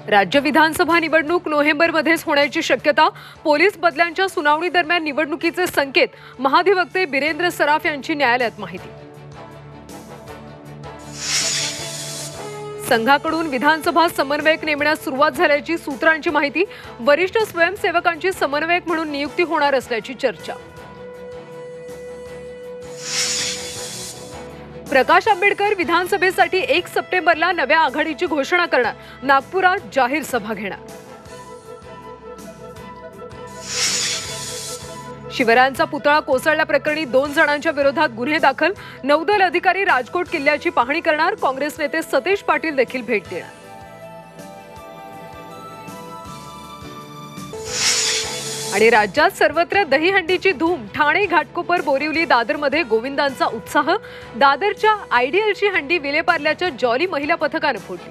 राज्य विधानसभा निवडणूक नोव्हेंबरमध्येच होण्याची शक्यता। पोलीस बदल्यांच्या सुनावणी दरम्यान निवडणुकीचे संकेत। महाधिवक्ते बिरेंद्र सराफ यांची न्यायालयात माहिती। संघाकडून विधानसभा समन्वयक नेमण्यास सुरुवात झाल्याची सूत्रांची माहिती। वरिष्ठ स्वयंसेवकांची समन्वयक म्हणून नियुक्ती होणार असल्याची चर्चा। प्रकाश आंबेडकर विधानसभेसाठी 1 सप्टेंबरला नव्या आघाडीची घोषणा करणार। नागपुरात जाहीर सभा घेणार। शिवरायांचा पुतळा कोसळल्याप्रकरणी 2 जणांच्या विरोधात गुन्हे दाखल। नौदल अधिकारी राजकोट किल्ल्याची पाहणी करणार। काँग्रेस नेते सतेज पाटील देखील भेट देणार। आणि राज्यात सर्वत्र दहीहंडीची धूम। ठाणे, घाटकोपर, बोरिवली, दादरमध्ये गोविंदांचा उत्साह। दादरच्या आयडियलची हंडी विलेपार्ल्याच्या जॉली महिला पथकाने फोडली।